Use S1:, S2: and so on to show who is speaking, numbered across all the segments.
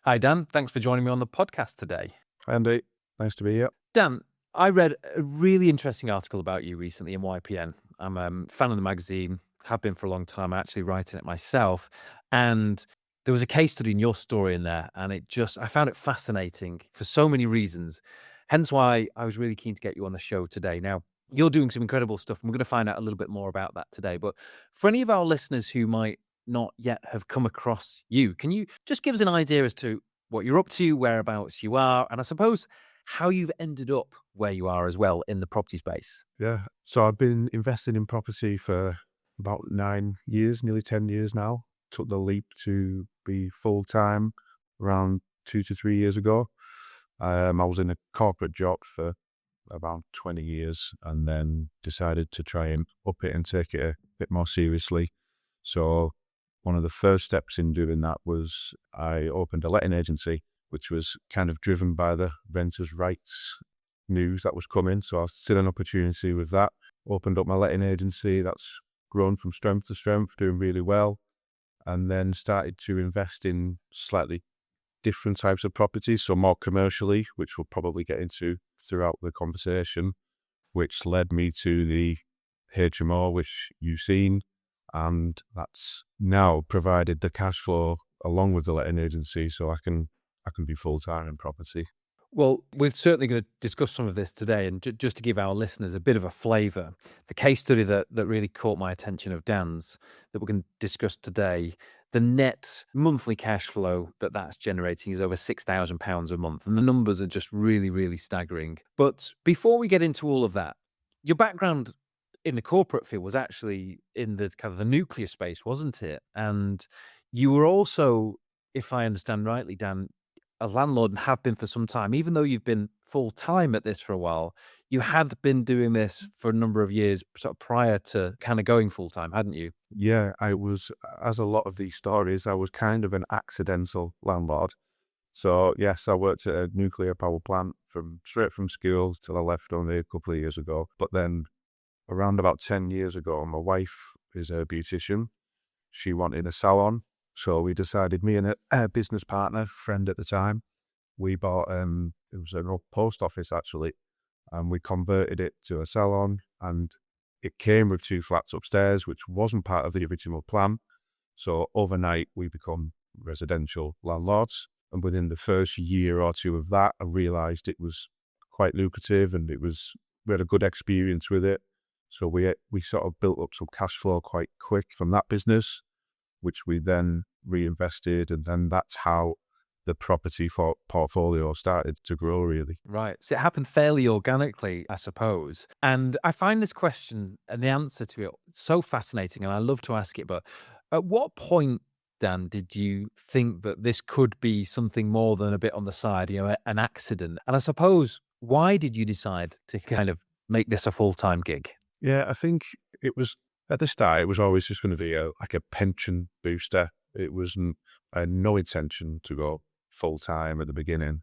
S1: Hi, Dan. Thanks for joining me on the podcast today.
S2: Hi, Andy. Nice to be here.
S1: Dan, I read a really interesting article about you recently in YPN. I'm a fan of the magazine, have been for a long time, actually writing it myself. And there was a case study in your story in there, and I found it fascinating for so many reasons. Hence why I was really keen to get you on the show today. Now, you're doing some incredible stuff, and we're going to find out a little bit more about that today. But for any of our listeners who might not yet have come across you, can you just give us an idea as to what you're up to, whereabouts you are, and I suppose how you've ended up where you are as well in the property space?
S2: Yeah. So I've been investing in property for about 9 years, nearly 10 years now. Took the leap to be full time around 2 to 3 years ago. I was in a corporate job for around 20 years and then decided to try and up it and take it a bit more seriously. So one of the first steps in doing that was I opened a letting agency, which was kind of driven by the renters' rights news that was coming. So I seen an opportunity with that, opened up my letting agency. That's grown from strength to strength, doing really well. And then started to invest in slightly different types of properties, so more commercially, which we'll probably get into throughout the conversation, which led me to the HMO, which you've seen. And that's now provided the cash flow along with the letting agency, so I can be full-time in property.
S1: Well, we're certainly going to discuss some of this today, and just to give our listeners a bit of a flavour, the case study that really caught my attention of Dan's that we're going to discuss today, the net monthly cash flow that's generating is over £6,000 a month, and the numbers are just really, really staggering. But before we get into all of that, your background in the corporate field was actually in the kind of the nuclear space, wasn't it? And you were also, if I understand rightly, Dan, a landlord and have been for some time. Even though you've been full time at this for a while, you had been doing this for a number of years sort of prior to kind of going full time, hadn't you?
S2: Yeah, I was, as a lot of these stories, I was kind of an accidental landlord. So yes, I worked at a nuclear power plant straight from school till I left only a couple of years ago. But then around about 10 years ago, my wife is a beautician. She wanted a salon. So we decided, me and a business partner, friend at the time, we bought, it was an old post office actually, and we converted it to a salon, and it came with 2 flats upstairs, which wasn't part of the original plan. So overnight we become residential landlords. And within the first year or two of that, I realized it was quite lucrative and we had a good experience with it. So we sort of built up some cash flow quite quick from that business, which we then reinvested. And then that's how the property portfolio started to grow, really.
S1: Right. So it happened fairly organically, I suppose. And I find this question and the answer to it so fascinating, and I love to ask it. But at what point, Dan, did you think that this could be something more than a bit on the side, an accident? And I suppose, why did you decide to kind of make this a full-time gig?
S2: Yeah, I think it was at the start, it was always just going to be like a pension booster. It wasn't no intention to go full time at the beginning.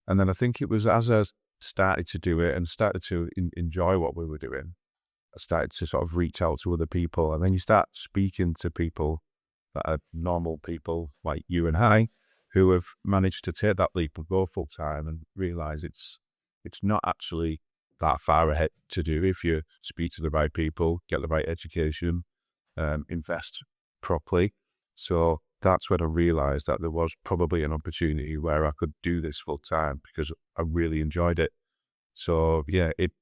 S2: And then I think it was as I started to do it and started to enjoy what we were doing, I started to sort of reach out to other people. And then you start speaking to people that are normal people like you and I, who have managed to take that leap and go full time and realize it's not actually that far ahead to do if you speak to the right people, get the right education, invest properly. So that's when I realized that there was probably an opportunity where I could do this full time because I really enjoyed it. So yeah, it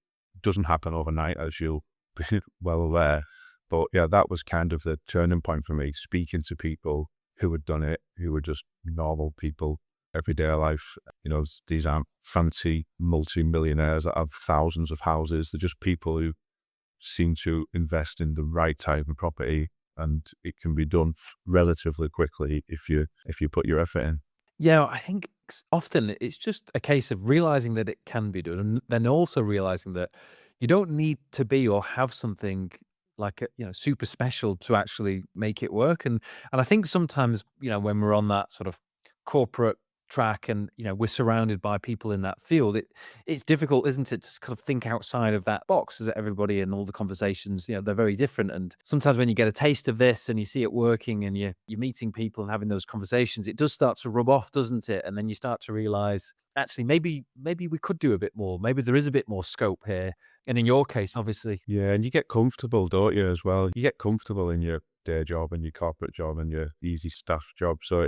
S2: doesn't happen overnight, as you'll be well aware. But yeah, that was kind of the turning point for me, speaking to people who had done it, who were just normal people, everyday life. These aren't fancy multi-millionaires that have thousands of houses. They're just people who seem to invest in the right type of property, and it can be done relatively quickly if you put your effort in.
S1: Yeah, I think often it's just a case of realizing that it can be done, and then also realizing that you don't need to be or have something like super special to actually make it work. And I think sometimes when we're on that sort of corporate track and, we're surrounded by people in that field, it's difficult, isn't it, to kind of think outside of that box, as everybody and all the conversations, they're very different. And sometimes when you get a taste of this and you see it working and you're meeting people and having those conversations, it does start to rub off, doesn't it? And then you start to realize, actually, maybe we could do a bit more. Maybe there is a bit more scope here. And in your case, obviously.
S2: Yeah, and you get comfortable, don't you, as well? You get comfortable in your day job and your corporate job and your easy staff job. So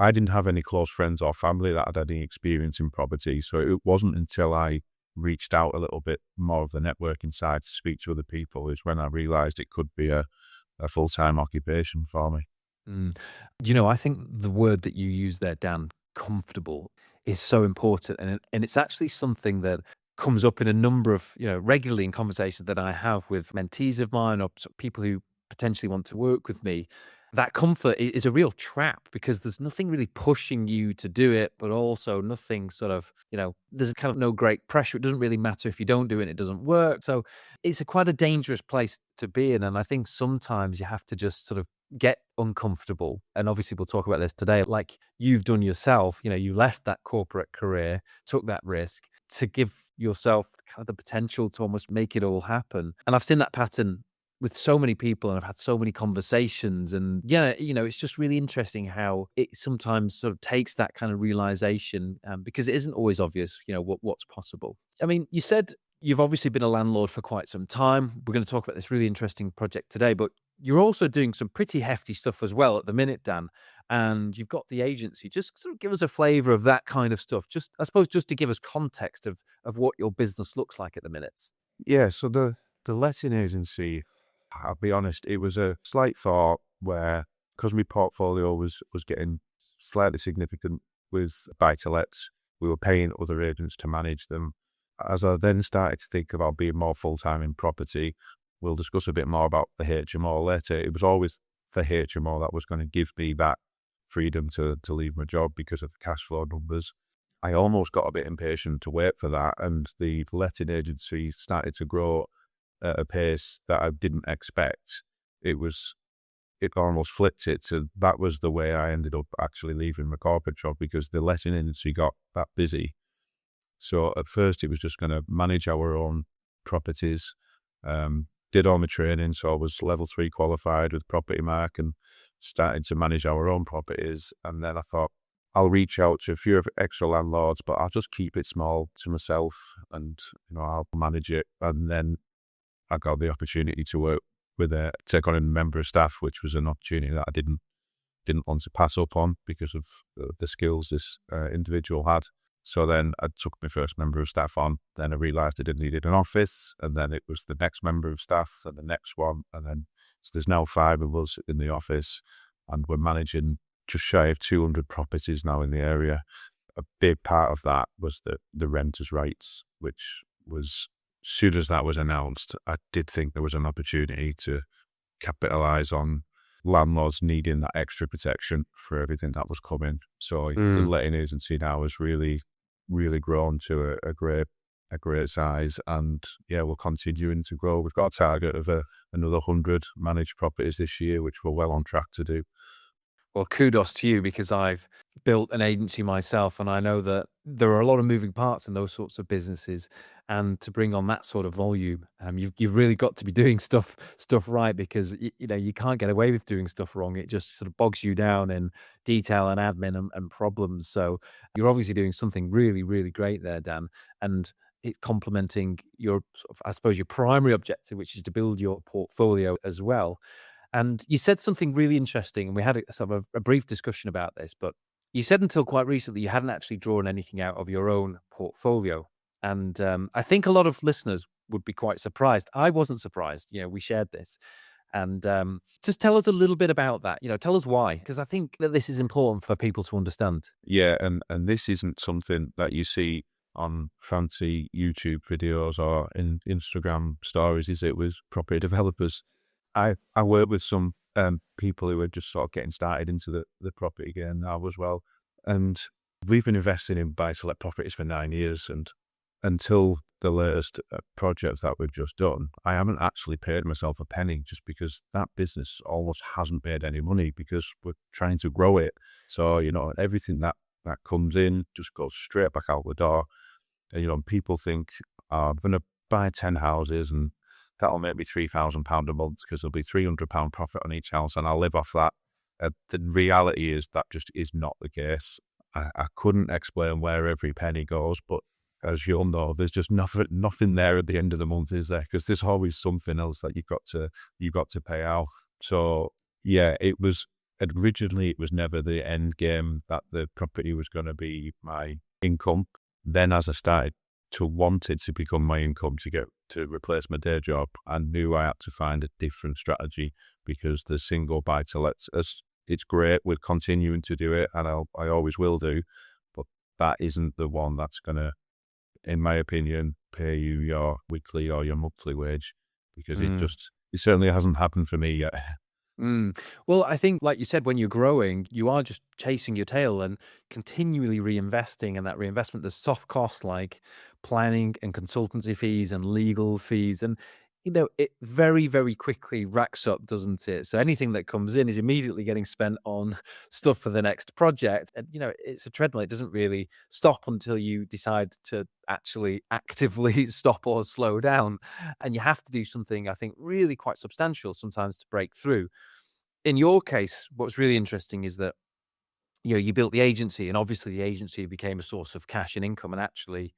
S2: I didn't have any close friends or family that had any experience in property. So it wasn't until I reached out a little bit more of the networking side to speak to other people is when I realized it could be a full-time occupation for me.
S1: Mm. I think the word that you use there, Dan, comfortable, is so important. And it's actually something that comes up in a number of, regularly in conversations that I have with mentees of mine or people who potentially want to work with me. That comfort is a real trap because there's nothing really pushing you to do it, but also nothing sort of, there's kind of no great pressure. It doesn't really matter if you don't do it, it doesn't work. So it's quite a dangerous place to be in. And I think sometimes you have to just sort of get uncomfortable. And obviously we'll talk about this today, like you've done yourself. You left that corporate career, took that risk to give yourself kind of the potential to almost make it all happen. And I've seen that pattern with so many people and I've had so many conversations. And it's just really interesting how it sometimes sort of takes that kind of realization because it isn't always obvious, what's possible. I mean, you said you've obviously been a landlord for quite some time. We're going to talk about this really interesting project today, but you're also doing some pretty hefty stuff as well at the minute, Dan. And you've got the agency. Just sort of give us a flavor of that kind of stuff. Just, I suppose, just to give us context of what your business looks like at the minute.
S2: Yeah, so the letting agency, I'll be honest, it was a slight thought where, because my portfolio was getting slightly significant with buy-to-lets, we were paying other agents to manage them. As I then started to think about being more full-time in property, we'll discuss a bit more about the HMO later. It was always the HMO that was going to give me that freedom to leave my job because of the cash flow numbers. I almost got a bit impatient to wait for that, and the letting agency started to grow at a pace that I didn't expect. It almost flipped it. So that was the way I ended up actually leaving my corporate job, because the letting agency got that busy. So at first it was just going to manage our own properties, did all my training. So I was level 3 qualified with Property Mark and started to manage our own properties. And then I thought, I'll reach out to a few extra landlords, but I'll just keep it small to myself and, I'll manage it. And then I got the opportunity to work with take on a member of staff, which was an opportunity that I didn't want to pass up on because of the skills this individual had. So then I took my first member of staff on. Then I realised I didn't need an office, and then it was the next member of staff and the next one, and then so there's now 5 of us in the office, and we're managing just shy of 200 properties now in the area. A big part of that was the renters' rights, which was, as soon as that was announced, I did think there was an opportunity to capitalise on landlords needing that extra protection for everything that was coming. So the letting agency now has really, really grown to a great size, and we're continuing to grow. We've got a target of another 100 managed properties this year, which we're well on track to do.
S1: Well, kudos to you, because I've built an agency myself and I know that there are a lot of moving parts in those sorts of businesses. And to bring on that sort of volume, you've really got to be doing stuff right, because you can't get away with doing stuff wrong. It just sort of bogs you down in detail and admin and problems. So you're obviously doing something really, really great there, Dan. And it's complementing your, I suppose, your primary objective, which is to build your portfolio as well. And you said something really interesting, and we had a brief discussion about this, but you said until quite recently you hadn't actually drawn anything out of your own portfolio. And I think a lot of listeners would be quite surprised. I wasn't surprised. We shared this. And just tell us a little bit about that. Tell us why, because I think that this is important for people to understand.
S2: Yeah, and this isn't something that you see on fancy YouTube videos or in Instagram stories, is it, with property developers? I work with some people who are just sort of getting started into the property game now as well. And we've been investing in buy-to-let properties for 9 years. And until the latest project that we've just done, I haven't actually paid myself a penny, just because that business almost hasn't made any money because we're trying to grow it. So, everything that that comes in just goes straight back out the door. And, people think, oh, I'm going to buy 10 houses and that'll make me £3,000 a month because there'll be £300 profit on each house and I'll live off that. The reality is that just is not the case. I couldn't explain where every penny goes, but as you'll know, there's just nothing there at the end of the month, is there? Because there's always something else that you've got to pay out. So yeah, originally it was never the end game that the property was going to be my income. Then as I started to want it to become my income to replace my day job, I knew I had to find a different strategy, because the single buy to lets, it's great, we're continuing to do it and I always will do, but that isn't the one that's going to, in my opinion, pay you your weekly or your monthly wage, because it certainly hasn't happened for me yet.
S1: Well, I think, like you said, when you're growing, you are just chasing your tail and continually reinvesting. And that reinvestment, there's soft costs like planning and consultancy fees and legal fees. And, it very, very quickly racks up, doesn't it? So anything that comes in is immediately getting spent on stuff for the next project. And, it's a treadmill. It doesn't really stop until you decide to actually actively stop or slow down. And you have to do something, I think, really quite substantial sometimes to break through. In your case, what's really interesting is that, you built the agency, and obviously the agency became a source of cash and income. And actually,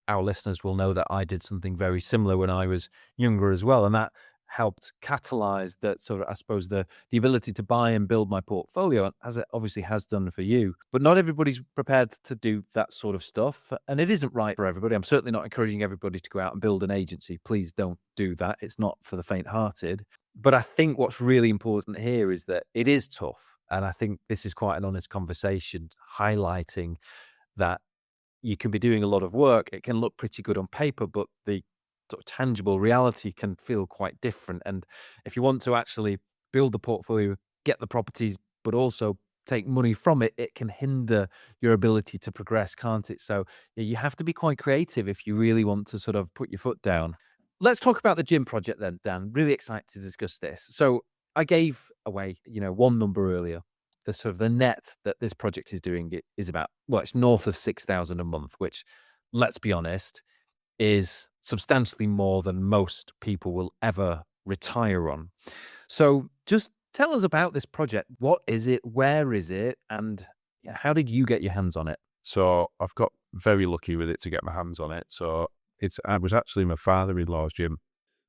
S1: our listeners will know that I did something very similar when I was younger as well. And that helped catalyze that sort of, I suppose, the ability to buy and build my portfolio, as it obviously has done for you. But not everybody's prepared to do that sort of stuff. And it isn't right for everybody. I'm certainly not encouraging everybody to go out and build an agency. Please don't do that. It's not for the faint-hearted. But I think what's really important here is that it is tough. And I think this is quite an honest conversation, highlighting that you can be doing a lot of work. It can look pretty good on paper, but the sort of tangible reality can feel quite different. And if you want to actually build the portfolio, get the properties, but also take money from it, it can hinder your ability to progress, can't it? So you have to be quite creative if you really want to sort of put your foot down. Let's talk about the gym project then, Dan. Really excited to discuss this. So I gave away, one number earlier. The sort of the net that this project is doing is about, well, it's north of 6,000 a month, which, let's be honest, is substantially more than most people will ever retire on. So just tell us about this project. What is it? Where is it? And how did you get your hands on it?
S2: So I've got very lucky with it to get my hands on it. So I was actually my father-in-law's gym.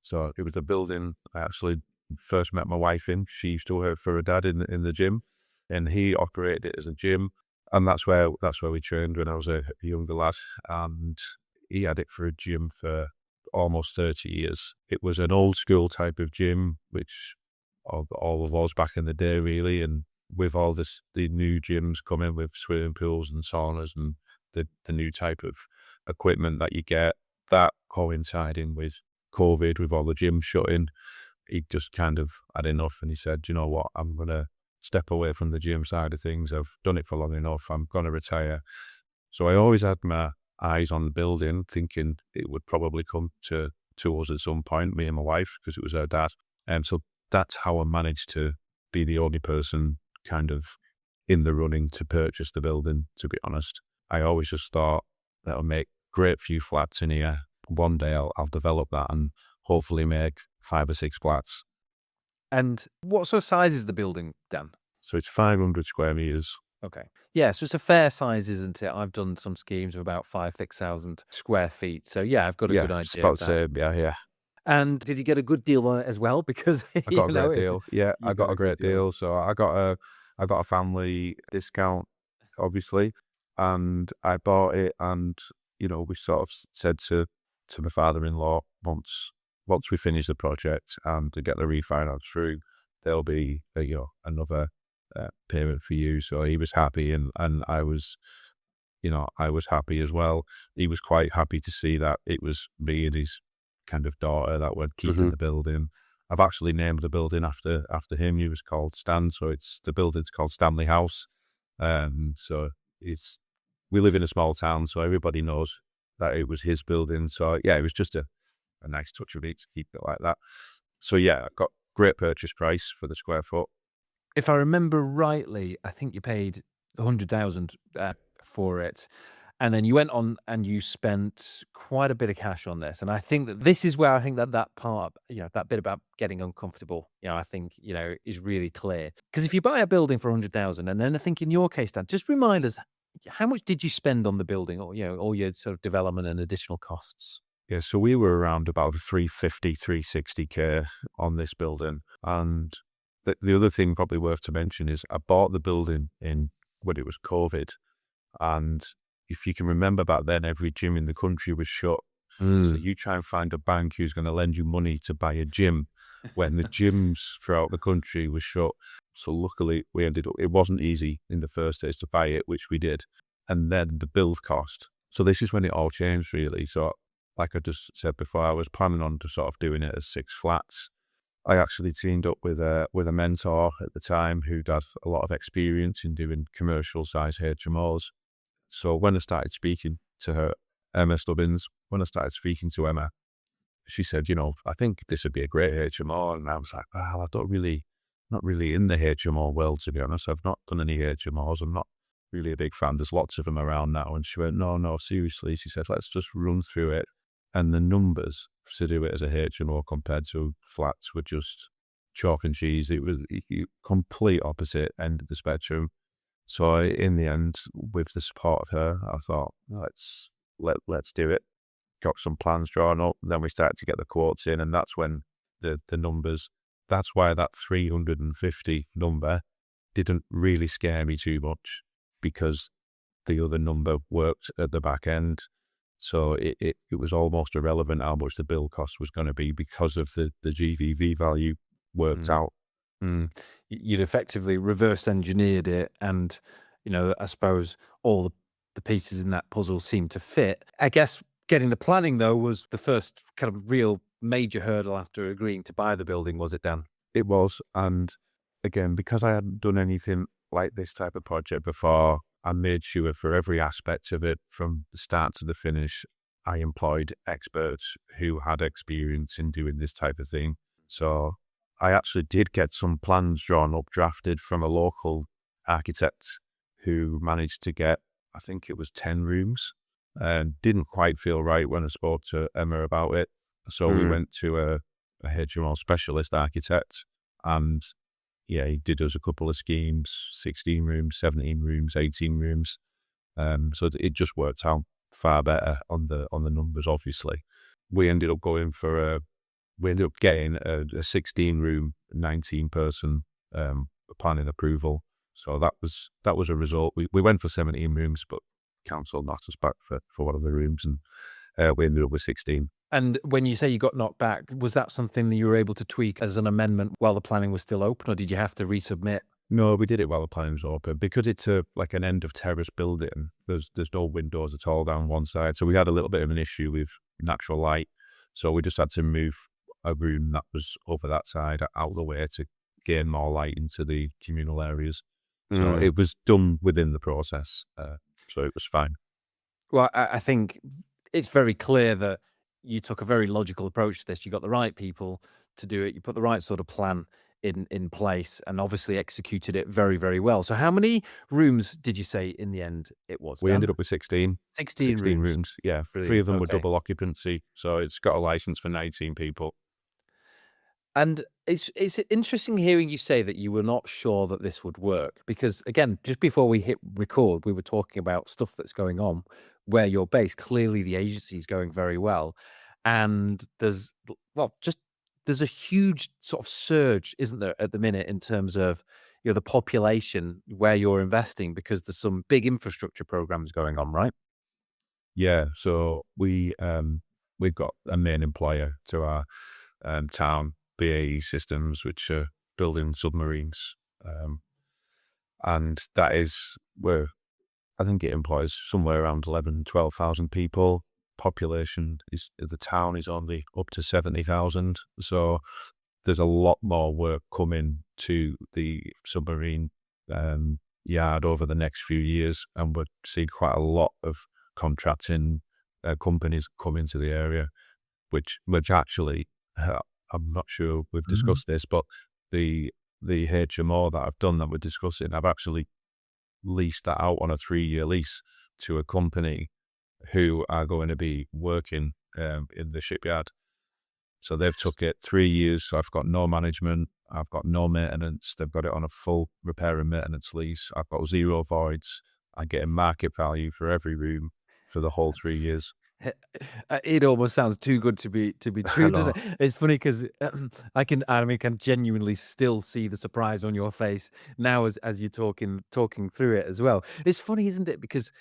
S2: So it was the building I actually first met my wife in. She used to work for her dad in the gym, and he operated it as a gym. And that's where we trained when I was a younger lad. And he had it for a gym for almost 30 years. It was an old school type of gym, which all of us back in the day, really. And with all the new gyms coming with swimming pools and saunas and the new type of equipment that you get, that coinciding with COVID, with all the gyms shutting, he just kind of had enough, and he said, you know what, I'm going to step away from the gym side of things. I've done it for long enough. I'm going to retire. So I always had my eyes on the building, thinking it would probably come to us at some point, me and my wife, because it was her dad. And so that's how I managed to be the only person kind of in the running to purchase the building, to be honest. I always just thought that'll make great few flats in here. One day I'll develop that and hopefully make 5 or 6 flats.
S1: And what sort of size is the building, Dan?
S2: So it's 500 square meters.
S1: Okay. Yeah, so it's a fair size, isn't it? I've done some schemes of about 5,000-6,000 square feet. So yeah, I've got a good idea.
S2: It's about
S1: of
S2: the
S1: that.
S2: same, yeah.
S1: And did you get a good deal on it as well? Because
S2: I got a great deal. Yeah, I got a great
S1: deal.
S2: deal. So I got a family discount, obviously, and I bought it. And we sort of said to my father-in-law, once we finish the project and to get the refinance through, there'll be another payment for you. So he was happy, and I was happy as well. He was quite happy to see that it was me and his kind of daughter that were keeping the building. I've actually named the building after him. He was called Stan, so the building's called Stanley House. So we live in a small town, so everybody knows that it was his building. So yeah, it was just a nice touch of it to keep it like that. So yeah, I got great purchase price for the square foot.
S1: If I remember rightly, I think you paid 100,000 for it. And then you went on and you spent quite a bit of cash on this. And I think that this is where I think that that part, that bit about getting uncomfortable, I think, is really clear. Because if you buy a building for 100,000, and then I think in your case, Dan, just remind us, how much did you spend on the building, or, all your sort of development and additional costs?
S2: Yeah, so we were around about 350, 360K on this building. And the other thing probably worth to mention is I bought the building when it was COVID. And if you can remember back then, every gym in the country was shut. So you try and find a bank who's going to lend you money to buy a gym when the gyms throughout the country were shut. So luckily it wasn't easy in the first days to buy it, which we did. And then the build cost. So this is when it all changed really. So like I just said before, I was planning on to sort of doing it as 6 flats. I actually teamed up with a mentor at the time who'd had a lot of experience in doing commercial size HMOs. So when I started speaking to her, Emma Stubbins, she said, I think this would be a great HMO. And I was like, well, not really in the HMO world, to be honest. I've not done any HMOs. I'm not really a big fan. There's lots of them around now. And she went, no, seriously. She said, let's just run through it. And the numbers to do it as a HMO compared to flats were just chalk and cheese. It was complete opposite end of the spectrum. So in the end, with the support of her, I thought, let's do it. Got some plans drawn up. Then we started to get the quotes in, and that's when the numbers. That's why that 350 number didn't really scare me too much, because the other number worked at the back end. So it was almost irrelevant how much the bill cost was going to be, because of the GVV value worked out.
S1: You'd effectively reverse engineered it, and I suppose all the pieces in that puzzle seemed to fit. I guess getting the planning though was the first kind of real major hurdle after agreeing to buy the building, was it, Dan?
S2: It was, and again, because I hadn't done anything like this type of project before, I made sure for every aspect of it, from the start to the finish, I employed experts who had experience in doing this type of thing. So I actually did get some plans drawn up, drafted from a local architect who managed to get, I think it was 10 rooms, and didn't quite feel right when I spoke to Emma about it. So we went to a HMO specialist architect, and yeah, he did us a couple of schemes, 16 rooms, 17 rooms, 18 rooms. So it just worked out far better on the numbers, obviously. We ended up getting a 16-room, 19-person planning approval. So that was a result. We went for 17 rooms, but council knocked us back for one of the rooms, and we ended up with 16.
S1: And when you say you got knocked back, was that something that you were able to tweak as an amendment while the planning was still open, or did you have to resubmit?
S2: No, we did it while the planning was open. Because it's like an end of terrace building, there's no windows at all down one side. So we had a little bit of an issue with natural light. So we just had to move a room that was over that side out of the way to gain more light into the communal areas. So it was done within the process. So it was fine.
S1: Well, I think it's very clear that you took a very logical approach to this. You got the right people to do it. You put the right sort of plan in place, and obviously executed it very, very well. So how many rooms did you say in the end it was,
S2: We
S1: Dan?
S2: ended up with 16.
S1: 16 rooms.
S2: Yeah.
S1: Brilliant.
S2: 3 of them were
S1: Okay.
S2: double occupancy. So it's got a license for 19 people.
S1: And it's interesting hearing you say that you were not sure that this would work, because again, just before we hit record, we were talking about stuff that's going on where you're based. Clearly the agency is going very well, and there's a huge sort of surge, isn't there, at the minute, in terms of the population where you're investing, because there's some big infrastructure programs going on, right?
S2: Yeah. So we've got a main employer to our town, BAE Systems, which are building submarines. And that is where I think it employs somewhere around 11,000, 12,000 people. Population the town is only up to 70,000. So there's a lot more work coming to the submarine yard over the next few years. And we're seeing quite a lot of contracting companies come into the area, which actually, I'm not sure we've discussed this, but the HMO that I've done that we're discussing, I've actually leased that out on a 3-year lease to a company who are going to be working in the shipyard. So they've took it 3 years. So I've got no management. I've got no maintenance. They've got it on a full repair and maintenance lease. I've got 0 voids. I get a market value for every room for the whole 3 years.
S1: It almost sounds too good to be
S2: I
S1: true,
S2: know.
S1: doesn't it? It's funny because I can genuinely still see the surprise on your face now as you're talking through it as well. It's funny, isn't it? Because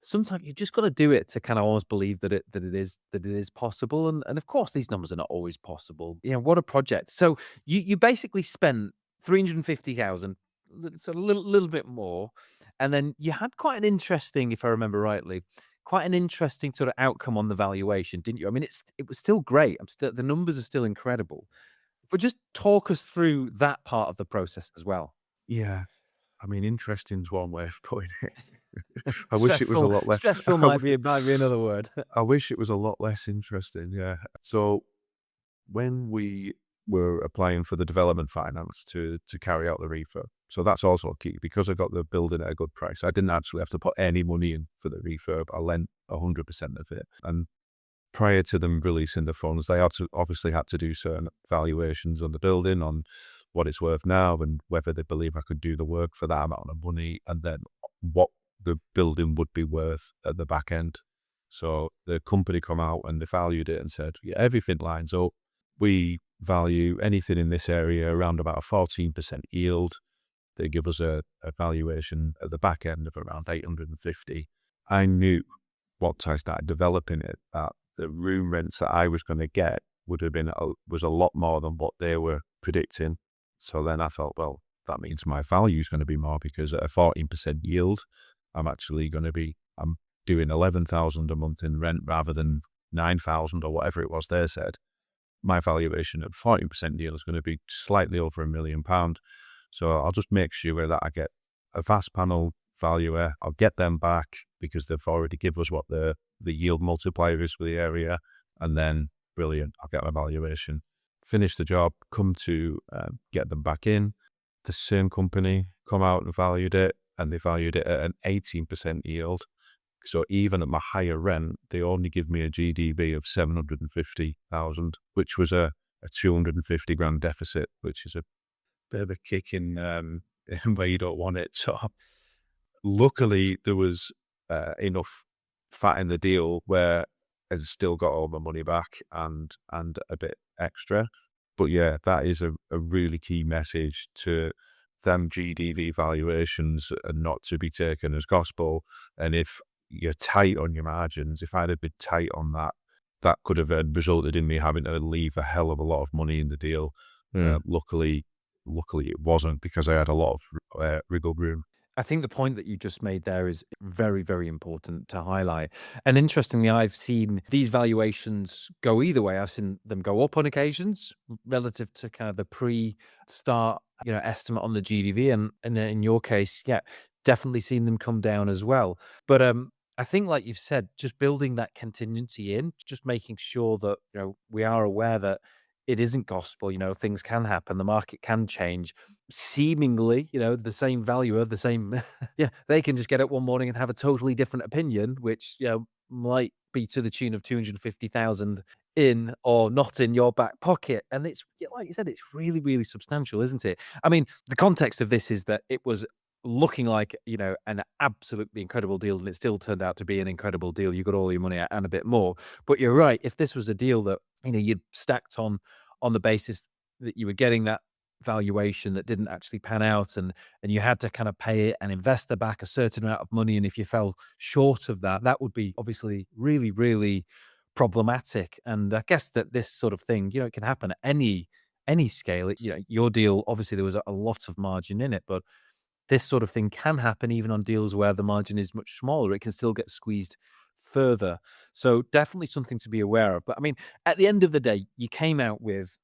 S1: sometimes you just got to do it to kind of almost believe that it is possible, and of course these numbers are not always possible. What a project! So you basically spent 350,000, so a little bit more, and then you had quite an interesting, if I remember rightly, quite an interesting sort of outcome on the valuation, didn't you? I mean, it was still great. The numbers are still incredible, but just talk us through that part of the process as well.
S2: Yeah. I mean, interesting's one way of putting it. I wish it was a
S1: Stressful,
S2: lot less.
S1: stressful might be another word.
S2: I wish it was a lot less interesting. Yeah. So when we were applying for the development finance to carry out the refurb, so that's also key because I got the building at a good price. I didn't actually have to put any money in for the refurb. I lent 100% of it. And prior to them releasing the funds, they obviously had to do certain valuations on the building, on what it's worth now and whether they believe I could do the work for that amount of money, and then what the building would be worth at the back end. So the company come out and they valued it and said, yeah, everything lines up. We value anything in this area around about a 14% yield. They give us a valuation at the back end of around 850. I knew once I started developing it that the room rents that I was going to get was a lot more than what they were predicting. So then I thought, well, that means my value is going to be more because at a 14% yield, I'm doing 11,000 a month in rent rather than 9,000 or whatever it was they said. My valuation at 14% yield is going to be slightly over £1 million. So I'll just make sure that I get a fast panel valuer. I'll get them back because they've already given us what the yield multiplier is for the area. And then, brilliant, I'll get my valuation. Finish the job, come to get them back in. The same company come out and valued it, and they valued it at an 18% yield. So even at my higher rent, they only give me a GDV of 750,000, which was a 250 grand deficit, which is a bit of a kick in where you don't want it. So luckily there was enough fat in the deal where I still got all my money back and a bit extra. But yeah, that is a really key message to them GDV valuations and not to be taken as gospel. And if you're tight on your margins, if I'd have been tight on that, that could have resulted in me having to leave a hell of a lot of money in the deal. Luckily it wasn't because I had a lot of wriggle room.
S1: I think the point that you just made there is very, very important to highlight. And interestingly, I've seen these valuations go either way. I've seen them go up on occasions relative to kind of the pre-start, estimate on the GDV. And in your case, yeah, definitely seen them come down as well. But I think, like you've said, just building that contingency in, just making sure that, we are aware that it isn't gospel, things can happen, the market can change. Seemingly, the same valuer, the same, yeah, they can just get up one morning and have a totally different opinion, which, might be to the tune of 250,000 in or not in your back pocket. And it's, like you said, it's really, really substantial, isn't it? I mean, the context of this is that it was looking like, an absolutely incredible deal, and it still turned out to be an incredible deal. You got all your money out and a bit more. But you're right. If this was a deal that, you'd stacked on the basis that you were getting that valuation that didn't actually pan out, and you had to kind of pay an investor back a certain amount of money, and if you fell short of that, that would be obviously really, really problematic. And I guess that this sort of thing, it can happen at any scale. Your deal, obviously there was a lot of margin in it, but this sort of thing can happen even on deals where the margin is much smaller. It can still get squeezed further. So definitely something to be aware of. But I mean, at the end of the day, you came out with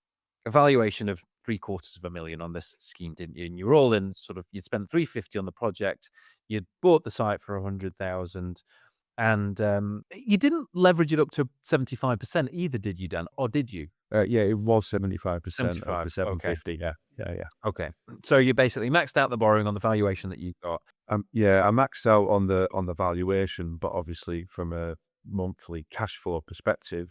S1: a valuation of $750,000 on this scheme, didn't you? And you were all in you'd spent 350 on the project. You'd bought the site for 100,000, and you didn't leverage it up to 75% either, did you, Dan? Or did you?
S2: Yeah, it was 75% of
S1: 75.
S2: the 750.
S1: Okay.
S2: Yeah.
S1: Okay. So you basically maxed out the borrowing on the valuation that you got.
S2: Yeah, I maxed out on the valuation, but obviously from a monthly cash flow perspective,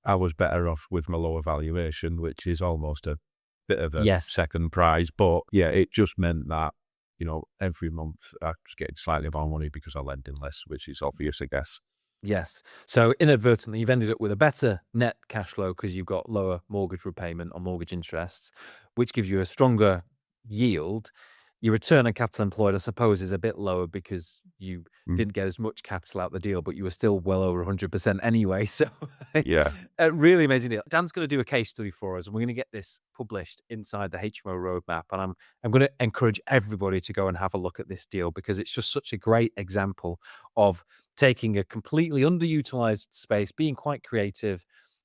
S2: I was better off with my lower valuation, which is almost a bit of a
S1: Yes.
S2: second prize. But yeah, it just meant that, every month I was getting slightly more money because I lend in less, which is obvious, I guess.
S1: Yes. So inadvertently, you've ended up with a better net cash flow because you've got lower mortgage repayment or mortgage interests, which gives you a stronger yield. Your return on capital employed, I suppose, is a bit lower because you
S2: Mm,
S1: didn't get as much capital out the deal, but you were still well over 100% anyway. So
S2: yeah.
S1: a really amazing deal. Dan's going to do a case study for us, and we're going to get this published inside the HMO roadmap. And I'm going to encourage everybody to go and have a look at this deal because it's just such a great example of taking a completely underutilized space, being quite creative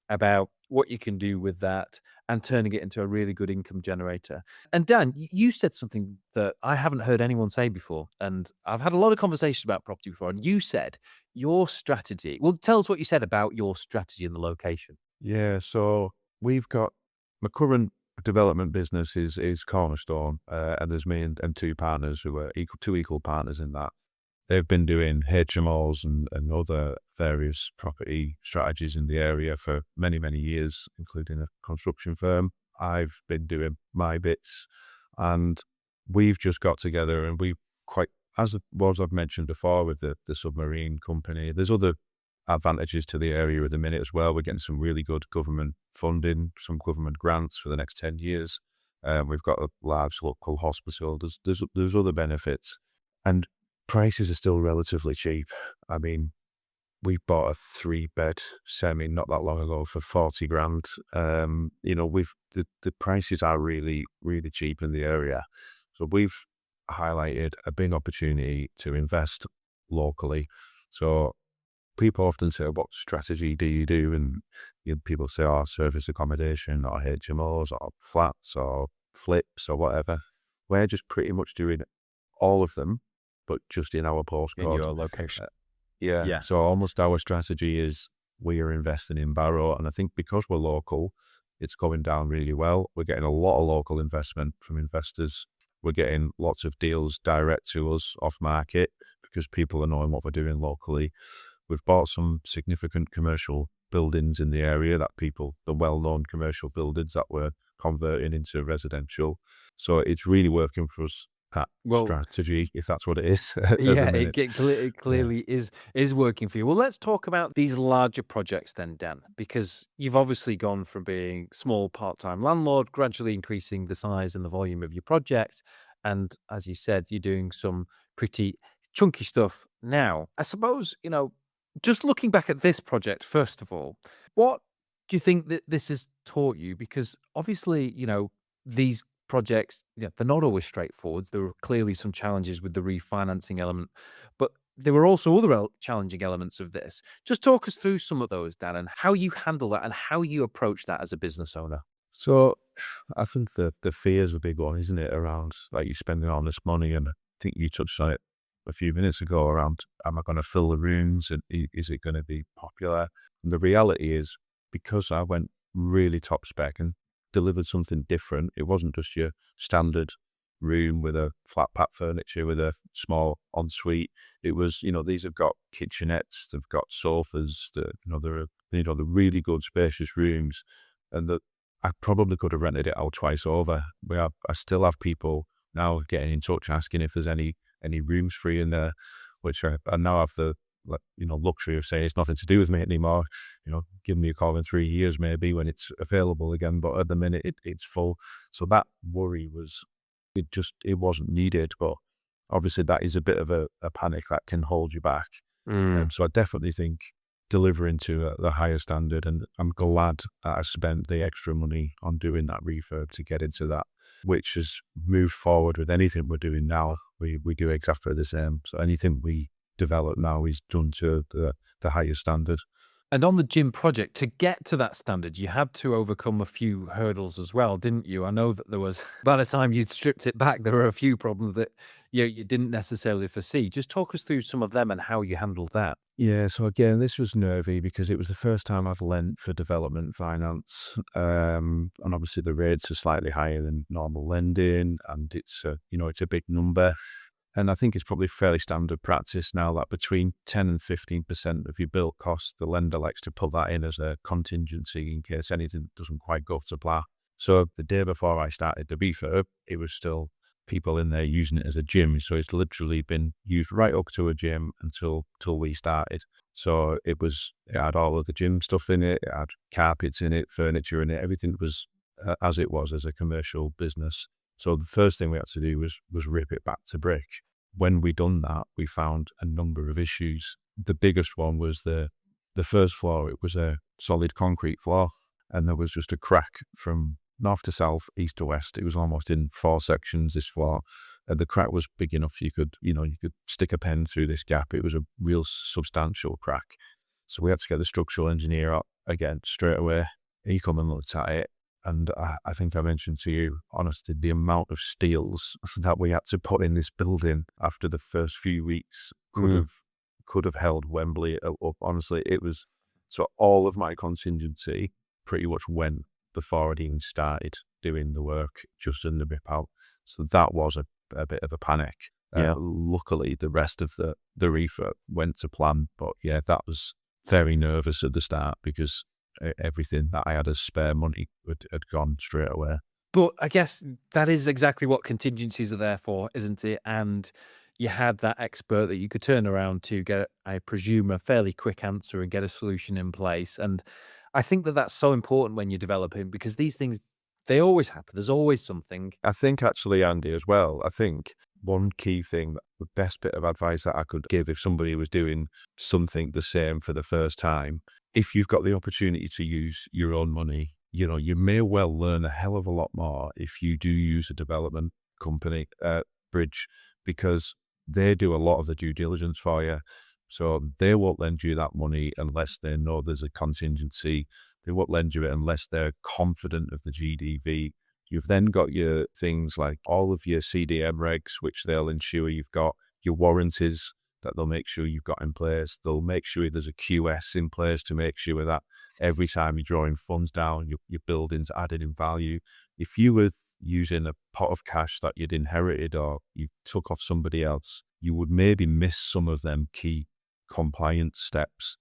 S1: about what you can do with that and turning it into a really good income generator. And Dan, you said something that I haven't heard anyone say before. And I've had a lot of conversations about property before. And you said your strategy. Well, tell us what you said about your strategy and the location.
S2: Yeah, so we've got my current development business is Cornerstone, and there's me and two partners who are two equal partners in that. They've been doing HMOs and other various property strategies in the area for many, many years, including a construction firm. I've been doing my bits, and we've just got together and we quite, I've mentioned before with the submarine company, there's other advantages to the area at the minute as well. We're getting some really good government funding, some government grants for the next 10 years. We've got a large local hospital. There's other benefits. And prices are still relatively cheap. I mean, we bought a 3-bed semi not that long ago for 40 grand. The prices are really, really cheap in the area. So we've highlighted a big opportunity to invest locally. So people often say, what strategy do you do? And people say, oh, service accommodation or HMOs or flats or flips or whatever. We're just pretty much doing all of them, but just in our
S1: In
S2: postcode.
S1: your location.
S2: Yeah.
S1: Yeah.
S2: So almost our strategy is we are investing in Barrow. And I think because we're local, it's going down really well. We're getting a lot of local investment from investors. We're getting lots of deals direct to us off market because people are knowing what we're doing locally. We've bought some significant commercial buildings in the area the well-known commercial buildings that we're converting into residential. So it's really working for us, that
S1: Well,
S2: strategy, if that's what it is at the
S1: yeah,
S2: minute.
S1: it
S2: Yeah.
S1: clearly is working for you. Well, let's talk about these larger projects then, Dan, because you've obviously gone from being small part-time landlord, gradually increasing the size and the volume of your projects, and as you said, you're doing some pretty chunky stuff now. I suppose, just looking back at this project first of all, what do you think that this has taught you? Because obviously, these projects, they're not always straightforward. There were clearly some challenges with the refinancing element, but there were also other challenging elements of this. Just talk us through some of those, Dan, and how you handle that and how you approach that as a business owner.
S2: So I think the fear is a big one, isn't it? Around like you spending all this money, and I think you touched on it a few minutes ago around, am I going to fill the rooms and is it going to be popular? And the reality is, because I went really top spec and delivered something different, it wasn't just your standard room with a flat pack furniture with a small ensuite. It was, these have got kitchenettes, they've got sofas, they're, the really good spacious rooms, and that I probably could have rented it out twice over. I still have people now getting in touch asking if there's any rooms free in there, which I now have the luxury of saying it's nothing to do with me anymore. Give me a call in 3 years maybe when it's available again. But at the minute it's full. So that worry it wasn't needed. But obviously that is a bit of a panic that can hold you back.
S1: Mm.
S2: So I definitely think delivering to the higher standard, and I'm glad that I spent the extra money on doing that refurb to get into that, which has moved forward with anything we're doing now. We do exactly the same. So anything we develop now is done to the highest standard.
S1: And on the gym project, to get to that standard, you had to overcome a few hurdles as well, didn't you? I know that there was, by the time you'd stripped it back, there were a few problems that you didn't necessarily foresee. Just talk us through some of them and how you handled that.
S2: Yeah, so again, this was nervy because it was the first time I've lent for development finance, and obviously the rates are slightly higher than normal lending, and it's a big number. And I think it's probably fairly standard practice now that between 10 and 15% of your built cost, the lender likes to put that in as a contingency in case anything doesn't quite go to plan. So the day before I started the refurb, it was still people in there using it as a gym. So it's literally been used right up to a gym until we started. So it had all of the gym stuff in it, it had carpets in it, furniture in it, everything was as it was as a commercial business. So the first thing we had to do was rip it back to brick. When we done that, we found a number of issues. The biggest one was the first floor. It was a solid concrete floor, and there was just a crack from north to south, east to west. It was almost in 4 sections, this floor. And the crack was big enough you could stick a pen through this gap. It was a real substantial crack. So we had to get the structural engineer out again straight away. He come and looked at it. And I think I mentioned to you, honestly, the amount of steels that we had to put in this building after the first few weeks could have held Wembley up. Honestly, it was, so all of my contingency pretty much went before I'd even started doing the work, just in the rip out. So that was a bit of a panic.
S1: Yeah.
S2: Luckily, the rest of the refurb went to plan. But yeah, that was very nervous at the start because everything that I had as spare money had gone straight away.
S1: But I guess that is exactly what contingencies are there for, isn't it? And you had that expert that you could turn around to get, I presume, a fairly quick answer and get a solution in place. And I think that that's so important when you're developing, because these things, they always happen. There's always something.
S2: I think actually, Andy, as well, I think one key thing, the best bit of advice that I could give if somebody was doing something the same for the first time, if you've got the opportunity to use your own money, you may well learn a hell of a lot more if you do use a development company, Bridge, because they do a lot of the due diligence for you. So they won't lend you that money unless they know there's a contingency. They won't lend you it unless they're confident of the GDV. You've then got your things like all of your CDM regs, which they'll ensure you've got, your warranties that they'll make sure you've got in place. They'll make sure there's a QS in place to make sure that every time you're drawing funds down, your building's added in value. If you were using a pot of cash that you'd inherited or you took off somebody else, you would maybe miss some of them key compliance steps.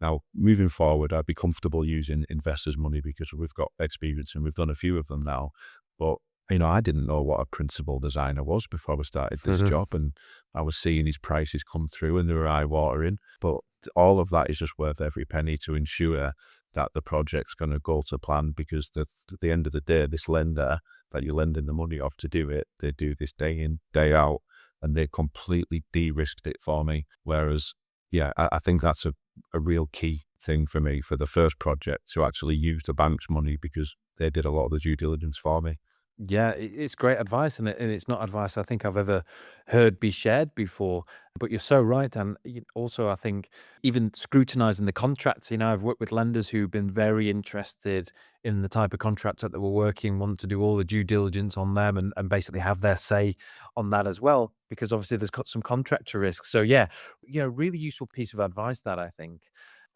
S2: Now, moving forward, I'd be comfortable using investors' money because we've got experience and we've done a few of them now. But, I didn't know what a principal designer was before I started this job, and I was seeing his prices come through and they were eye-watering. But all of that is just worth every penny to ensure that the project's going to go to plan, because at the end of the day, this lender that you're lending the money off to do it, they do this day in, day out, and they completely de-risked it for me. Whereas, yeah, I think that's a real key thing for me for the first project, to actually use the bank's money, because they did a lot of the due diligence for me.
S1: Yeah, it's great advice, and it's not advice I think I've ever heard be shared before. But you're so right, and also I think even scrutinizing the contracts. I've worked with lenders who've been very interested in the type of contractor that we're working, want to do all the due diligence on them, and basically have their say on that as well, because obviously there's got some contractor risk. So yeah, really useful piece of advice that I think.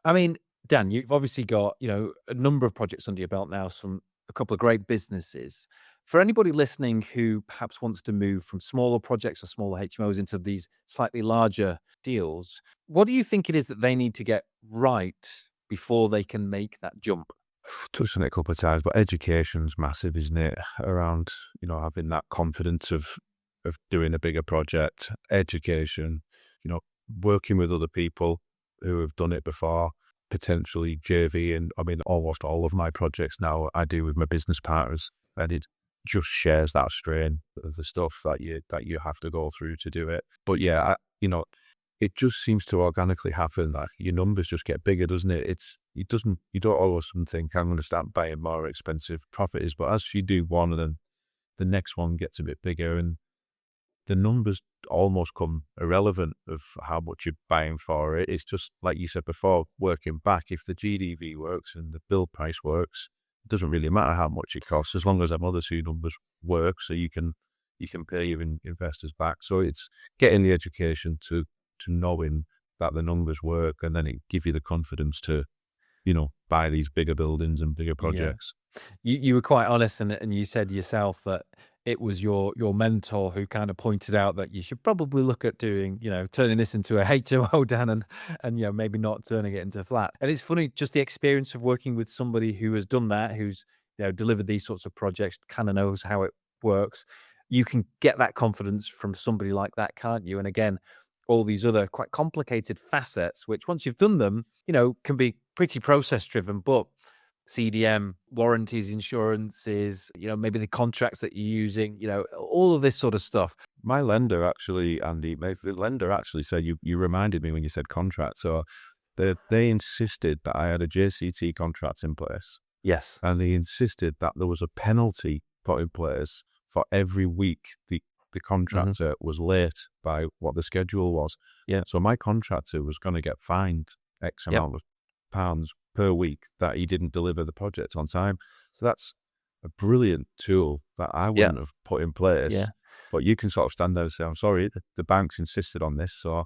S1: I mean, Dan, you've obviously got a number of projects under your belt now, a couple of great businesses. For anybody listening who perhaps wants to move from smaller projects or smaller HMOs into these slightly larger deals, what do you think it is that they need to get right before they can make that jump?
S2: Touched on it a couple of times, but education's massive, isn't it? Around, having that confidence of doing a bigger project, education, working with other people who have done it before, potentially JV. And I mean, almost all of my projects now I do with my business partners, and it just shares that strain of the stuff that you have to go through to do it. But yeah, it just seems to organically happen that your numbers just get bigger, doesn't it? You don't all of a sudden think, I'm going to start buying more expensive properties, but as you do one, and then the next one gets a bit bigger, and the numbers almost come irrelevant of how much you're buying for it. It's just, like you said before, working back. If the GDV works and the build price works, it doesn't really matter how much it costs, as long as them other two numbers work, so you can pay your investors back. So it's getting the education to knowing that the numbers work, and then it give you the confidence to, buy these bigger buildings and bigger projects.
S1: You were quite honest, and you said yourself that it was your mentor who kind of pointed out that you should probably look at doing, turning this into a HMO, Dan, and maybe not turning it into a flat. And it's funny, just the experience of working with somebody who has done that, who's delivered these sorts of projects, kind of knows how it works. You can get that confidence from somebody like that, can't you? And again, all these other quite complicated facets, which once you've done them, can be pretty process driven, but CDM, warranties, insurances, maybe the contracts that you're using, all of this sort of stuff.
S2: My lender actually, Andy, the lender actually said, you reminded me when you said contract. So they insisted that I had a JCT contract in place.
S1: Yes.
S2: And they insisted that there was a penalty put in place for every week the contractor was late by what the schedule was.
S1: Yeah.
S2: So my contractor was going to get fined X amount of pounds per week that he didn't deliver the project on time. So that's a brilliant tool that I wouldn't have put in place.
S1: Yeah.
S2: But you can sort of stand there and say, I'm sorry, the bank's insisted on this, so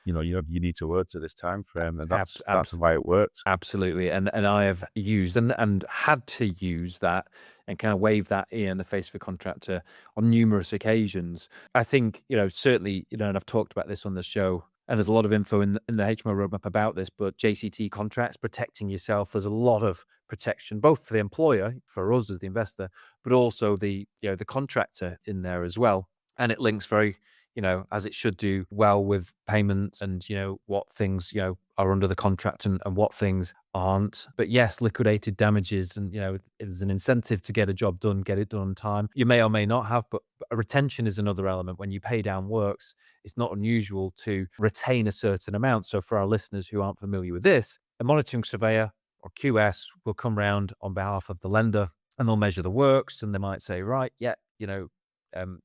S2: you need to work to this time frame, and that's why it works.
S1: Absolutely. And I have used and had to use that and kind of wave that in the face of a contractor on numerous occasions. I think, certainly, and I've talked about this on the show, and there's a lot of info in the HMO roadmap about this, but JCT contracts, protecting yourself, there's a lot of protection, both for the employer, for us as the investor, but also the contractor in there as well. And it links very, as it should do, well with payments and, what things, are under the contract and what things aren't. But yes, liquidated damages and, there's an incentive to get a job done, get it done on time. You may or may not have, but a retention is another element. When you pay down works, it's not unusual to retain a certain amount. So for our listeners who aren't familiar with this, a monitoring surveyor or QS will come round on behalf of the lender and they'll measure the works and they might say, right,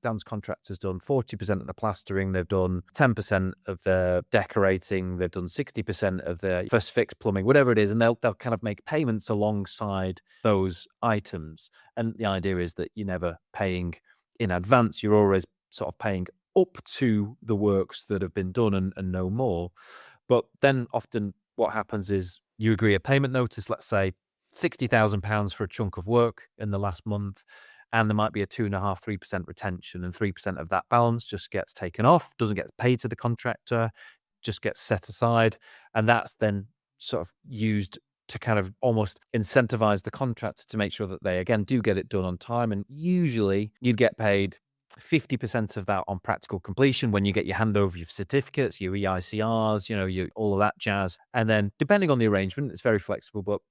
S1: Dan's contractor's done 40% of the plastering, they've done 10% of the decorating, they've done 60% of the first fix plumbing, whatever it is, and they'll kind of make payments alongside those items. And the idea is that you're never paying in advance, you're always sort of paying up to the works that have been done and no more. But then often what happens is you agree a payment notice, let's say £60,000 for a chunk of work in the last month, and there might be a 2.5–3% retention, and 3% of that balance just gets taken off, doesn't get paid to the contractor, just gets set aside. And that's then sort of used to kind of almost incentivize the contractor to make sure that they, again, do get it done on time. And usually you'd get paid 50% of that on practical completion when you get your handover, your certificates, your EICRs, all of that jazz. And then depending on the arrangement, it's very flexible, but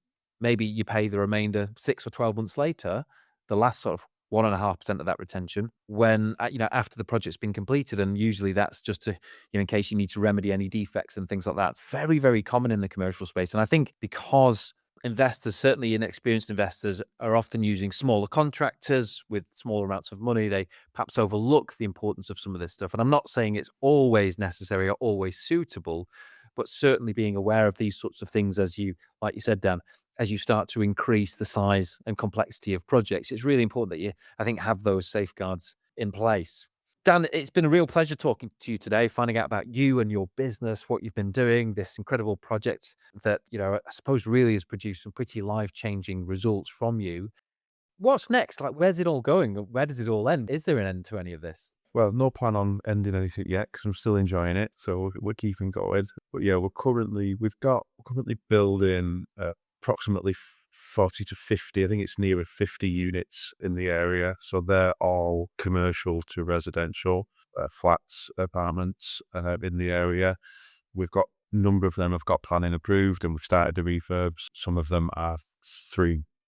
S1: maybe you pay the remainder 6 or 12 months later, the last sort of 1.5% of that retention when, after the project's been completed. And usually that's just to, in case you need to remedy any defects and things like that. It's very, very common in the commercial space. And I think because investors, certainly inexperienced investors, are often using smaller contractors with smaller amounts of money, they perhaps overlook the importance of some of this stuff. And I'm not saying it's always necessary or always suitable, but certainly being aware of these sorts of things like you said, Dan, as you start to increase the size and complexity of projects, it's really important that you, I think, have those safeguards in place. Dan, it's been a real pleasure talking to you today, finding out about you and your business, what you've been doing, this incredible project that, I suppose really has produced some pretty life-changing results from you. What's next? Like, where's it all going? Where does it all end? Is there an end to any of this?
S2: Well, no plan on ending anything yet because I'm still enjoying it. So we're keeping going. But yeah, we're currently building approximately 40 to 50. I think it's nearer 50 units in the area. So they're all commercial to residential, flats, apartments in the area. We've got a number of them have got planning approved and we've started the refurbs. Some of them are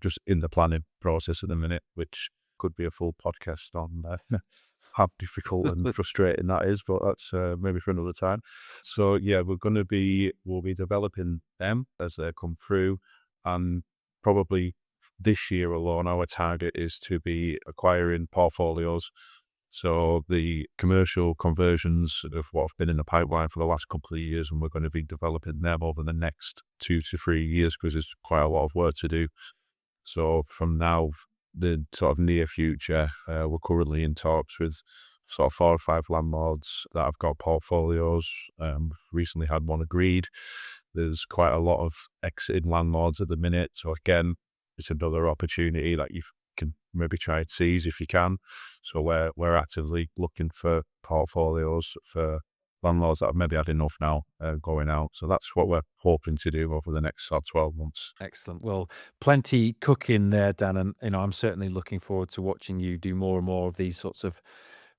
S2: just in the planning process at the minute, which could be a full podcast on how difficult and frustrating that is, but that's maybe for another time. So yeah, we'll be developing them as they come through. And probably this year alone, our target is to be acquiring portfolios. So the commercial conversions of what have been in the pipeline for the last couple of years, and we're going to be developing them over the next 2 to 3 years because there's quite a lot of work to do. So from now, the sort of near future, we're currently in talks with sort of 4 or 5 landlords that have got portfolios. We've recently had one agreed. There's quite a lot of exiting landlords at the minute. So again, it's another opportunity that you've can maybe try and seize if you can. So we're actively looking for portfolios for landlords that have maybe had enough now going out. So that's what we're hoping to do over the next 12 months.
S1: Excellent. Well, plenty cooking there, Dan, and I'm certainly looking forward to watching you do more and more of these sorts of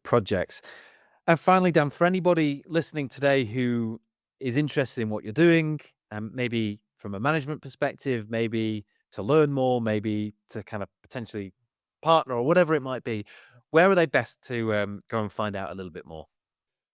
S1: projects. And finally, Dan, for anybody listening today who is interested in what you're doing, and maybe from a management perspective, maybe to learn more, maybe to kind of potentially partner or whatever it might be, where are they best to go and find out a little bit more?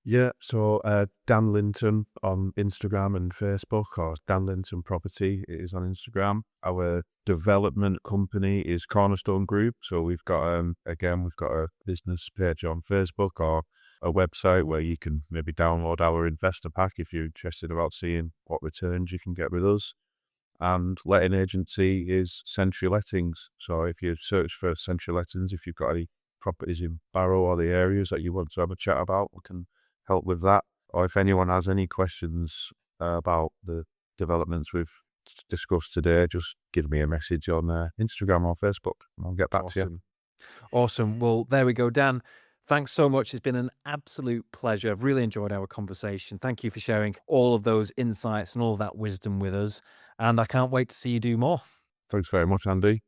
S2: Yeah, so Dan Linton on Instagram and Facebook, or Dan Linton Property is on Instagram. Our development company is Cornerstone Group. So we've got, we've got a business page on Facebook, or a website where you can maybe download our investor pack if you're interested about seeing what returns you can get with us. And letting agency is Century Lettings. So if you search for Century Lettings, if you've got any properties in Barrow or the areas that you want to have a chat about, we can help with that. Or if anyone has any questions about the developments we've discussed today, just give me a message on Instagram or Facebook, and I'll get back to you.
S1: Awesome. Awesome. Well, there we go, Dan. Thanks so much. It's been an absolute pleasure. I've really enjoyed our conversation. Thank you for sharing all of those insights and all of that wisdom with us. And I can't wait to see you do more.
S2: Thanks very much, Andy.